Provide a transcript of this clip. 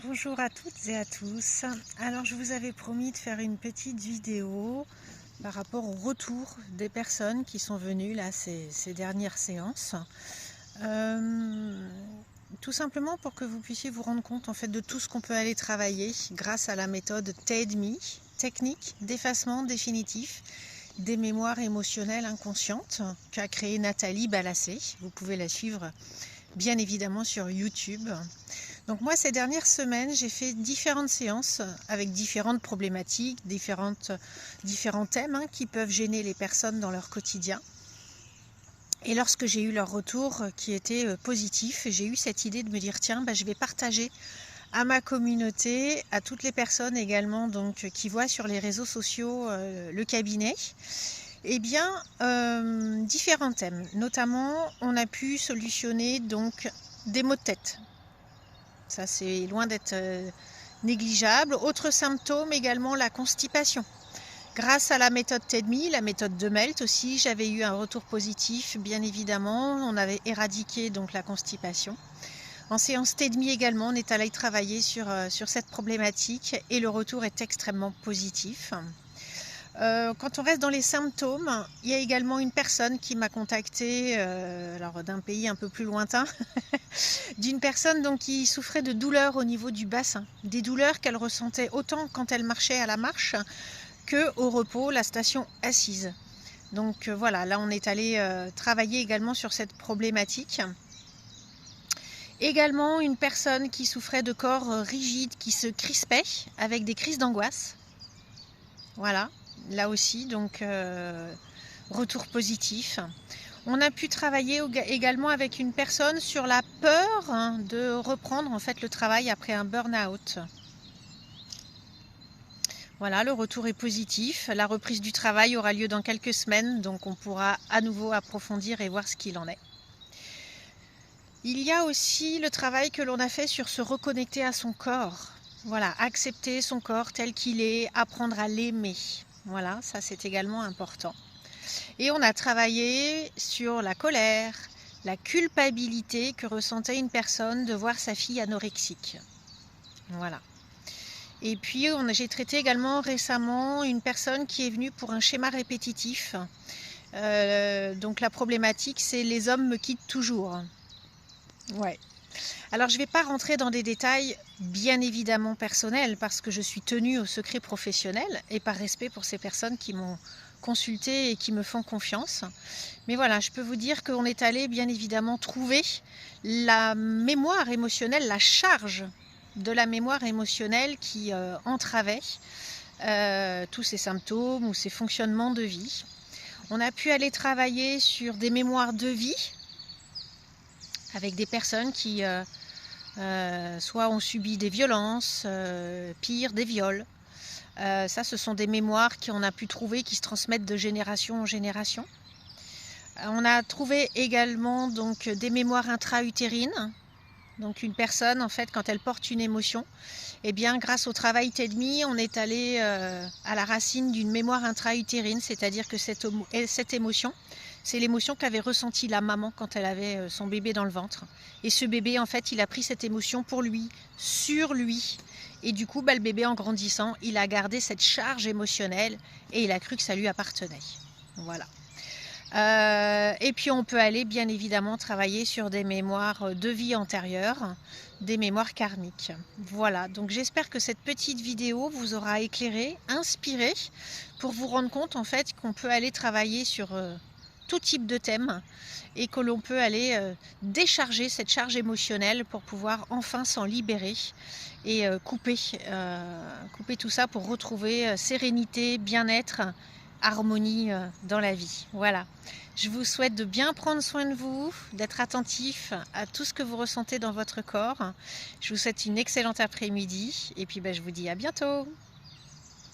Bonjour à toutes et à tous. Alors je vous avais promis de faire une petite vidéo par rapport au retour des personnes qui sont venues là ces dernières séances. Tout simplement pour que vous puissiez vous rendre compte en fait de tout ce qu'on peut aller travailler grâce à la méthode TEDMI, technique d'effacement définitif des mémoires émotionnelles inconscientes, qu'a créée Nathalie Balassé. Vous pouvez la suivre bien évidemment sur YouTube. Donc moi, ces dernières semaines, j'ai fait différentes séances avec différentes problématiques, différents thèmes qui peuvent gêner les personnes dans leur quotidien. Et lorsque j'ai eu leur retour qui était positif, j'ai eu cette idée de me dire tiens, je vais partager à ma communauté, à toutes les personnes également donc, qui voient sur les réseaux sociaux le cabinet, différents thèmes. Notamment, on a pu solutionner donc des maux de tête. Ça, c'est loin d'être négligeable. Autre symptôme également, la constipation. Grâce à la méthode TEDMI, la méthode de Melt aussi, j'avais eu un retour positif, bien évidemment. On avait éradiqué donc la constipation. En séance TEDMI également, on est allé travailler sur cette problématique et le retour est extrêmement positif. Quand on reste dans les symptômes, il y a également une personne qui m'a contactée, alors d'un pays un peu plus lointain, d'une personne donc, qui souffrait de douleurs au niveau du bassin, des douleurs qu'elle ressentait autant quand elle marchait à la marche que au repos, la station assise. Donc voilà, là on est allé travailler également sur cette problématique. Également une personne qui souffrait de corps rigide, qui se crispait avec des crises d'angoisse. Voilà, là aussi, donc retour positif. On a pu travailler également avec une personne sur la peur de reprendre en fait le travail après un burn-out. Voilà, le retour est positif. La reprise du travail aura lieu dans quelques semaines, donc on pourra à nouveau approfondir et voir ce qu'il en est. Il y a aussi le travail que l'on a fait sur se reconnecter à son corps. Voilà, accepter son corps tel qu'il est, apprendre à l'aimer. Voilà, ça c'est également important. Et on a travaillé sur la colère, la culpabilité que ressentait une personne de voir sa fille anorexique. Voilà. Et puis j'ai traité également récemment une personne qui est venue pour un schéma répétitif. Donc la problématique, c'est les hommes me quittent toujours. Ouais. Alors je ne vais pas rentrer dans des détails bien évidemment personnels parce que je suis tenue au secret professionnel et par respect pour ces personnes qui m'ont consulté et qui me font confiance. Mais voilà, je peux vous dire qu'on est allé bien évidemment trouver la mémoire émotionnelle, la charge de la mémoire émotionnelle qui entravait tous ces symptômes ou ces fonctionnements de vie. On a pu aller travailler sur des mémoires de vie avec des personnes qui soit ont subi des violences, pire, des viols. Ça, ce sont des mémoires qu'on a pu trouver qui se transmettent de génération en génération. On a trouvé également donc, des mémoires intra-utérines. Donc une personne, en fait, quand elle porte une émotion, eh bien, grâce au travail TEDMI, on est allé à la racine d'une mémoire intra-utérine, c'est-à-dire que cette émotion, c'est l'émotion qu'avait ressentie la maman quand elle avait son bébé dans le ventre. Et ce bébé, en fait, il a pris cette émotion pour lui, sur lui. Et du coup, le bébé, en grandissant, il a gardé cette charge émotionnelle et il a cru que ça lui appartenait. Voilà. Et puis on peut aller bien évidemment travailler sur des mémoires de vie antérieure, des mémoires karmiques. Voilà, donc j'espère que cette petite vidéo vous aura éclairé, inspiré, pour vous rendre compte en fait qu'on peut aller travailler sur tout type de thème et que l'on peut aller décharger cette charge émotionnelle pour pouvoir enfin s'en libérer et couper tout ça pour retrouver sérénité, bien-être, harmonie dans la vie. Voilà, je vous souhaite de bien prendre soin de vous, d'être attentif à tout ce que vous ressentez dans votre corps. Je vous souhaite une excellente après-midi et puis je vous dis à bientôt.